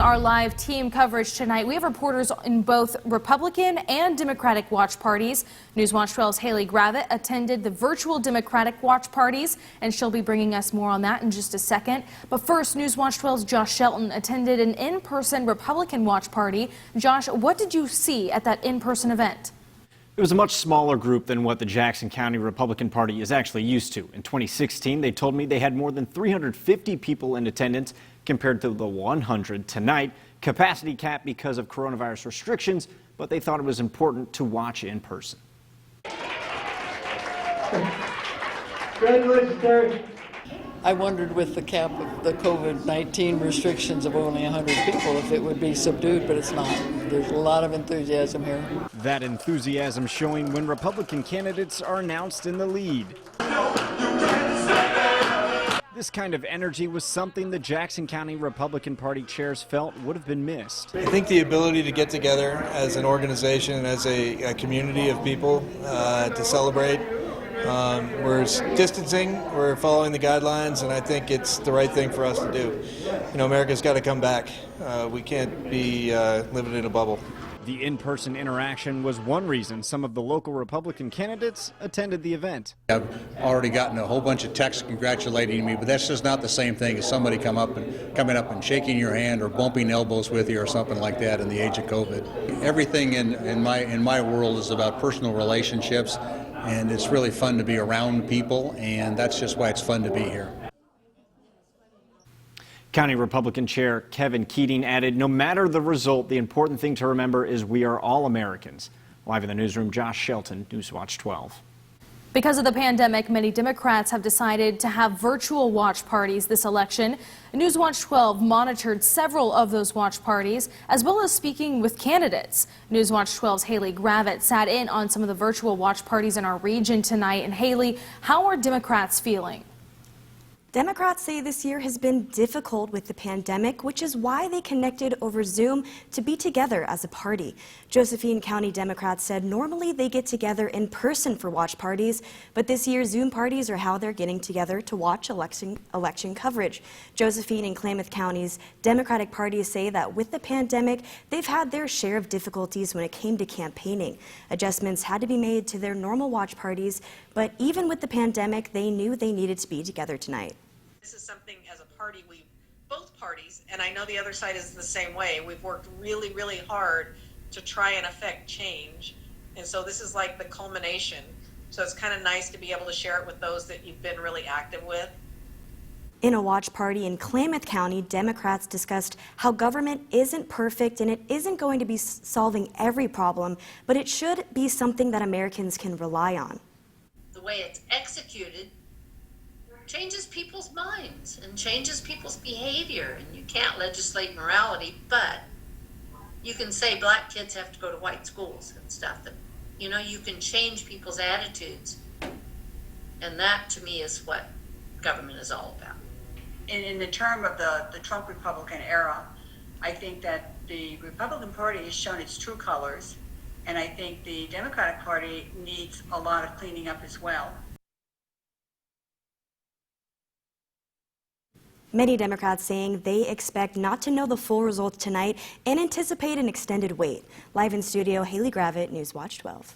Our live team coverage tonight, we have reporters in both Republican and Democratic watch parties. Newswatch 12's Haley Gravitt attended the virtual Democratic watch parties, and she'll be bringing us more on that in just a second. But first, Newswatch 12's Josh Shelton attended an in-person Republican watch party. Josh, what did you see at that in-person event? It was a much smaller group than what the Jackson County Republican Party is actually used to. In 2016, they told me they had more than 350 people in attendance compared to the 100 tonight. Capacity cap because of coronavirus restrictions, but they thought it was important to watch in person. Congratulations, Terry. I wondered with the cap of the COVID-19 restrictions of only 100 people if it would be subdued, but it's not. There's a lot of enthusiasm here. That enthusiasm showing when Republican candidates are announced in the lead. This kind of energy was something the Jackson County Republican Party chairs felt would have been missed. I think the ability to get together as an organization, as a community of people to celebrate. We're distancing, we're following the guidelines, and I think it's the right thing for us to do. You know, America's got to come back. We can't be living in a bubble. The in-person interaction was one reason some of the local Republican candidates attended the event. I've already gotten a whole bunch of texts congratulating me, but that's just not the same thing as somebody coming up and shaking your hand or bumping elbows with you or something like that in the age of COVID. Everything in my world is about personal relationships, and it's really fun to be around people, and that's just why it's fun to be here. County Republican Chair Kevin Keating added, no matter the result, the important thing to remember is we are all Americans. Live in the newsroom, Josh Shelton, Newswatch 12. Because of the pandemic, many Democrats have decided to have virtual watch parties this election. Newswatch 12 monitored several of those watch parties, as well as speaking with candidates. Newswatch 12's Haley Gravitt sat in on some of the virtual watch parties in our region tonight. And Haley, how are Democrats feeling? Democrats say this year has been difficult with the pandemic, which is why they connected over Zoom to be together as a party. Josephine County Democrats said normally they get together in person for watch parties, but this year Zoom parties are how they're getting together to watch election coverage. Josephine and Klamath Counties Democratic parties say that with the pandemic, they've had their share of difficulties when it came to campaigning. Adjustments had to be made to their normal watch parties, but even with the pandemic, they knew they needed to be together tonight. This is something as a party, both parties, and I know the other side is the same way, we've worked really, really hard to try and affect change. And so this is like the culmination. So it's kind of nice to be able to share it with those that you've been really active with. In a watch party in Klamath County, Democrats discussed how government isn't perfect and it isn't going to be solving every problem, but it should be something that Americans can rely on. The way it's executed changes people's minds and changes people's behavior, and you can't legislate morality, but you can say black kids have to go to white schools and stuff. That, you know, you can change people's attitudes, and that to me is what government is all about. In the term of the Trump Republican era, I think that the Republican Party has shown its true colors, and I think the Democratic Party needs a lot of cleaning up as well. Many Democrats saying they expect not to know the full results tonight and anticipate an extended wait. Live in studio, Haley Gravitt, Newswatch 12.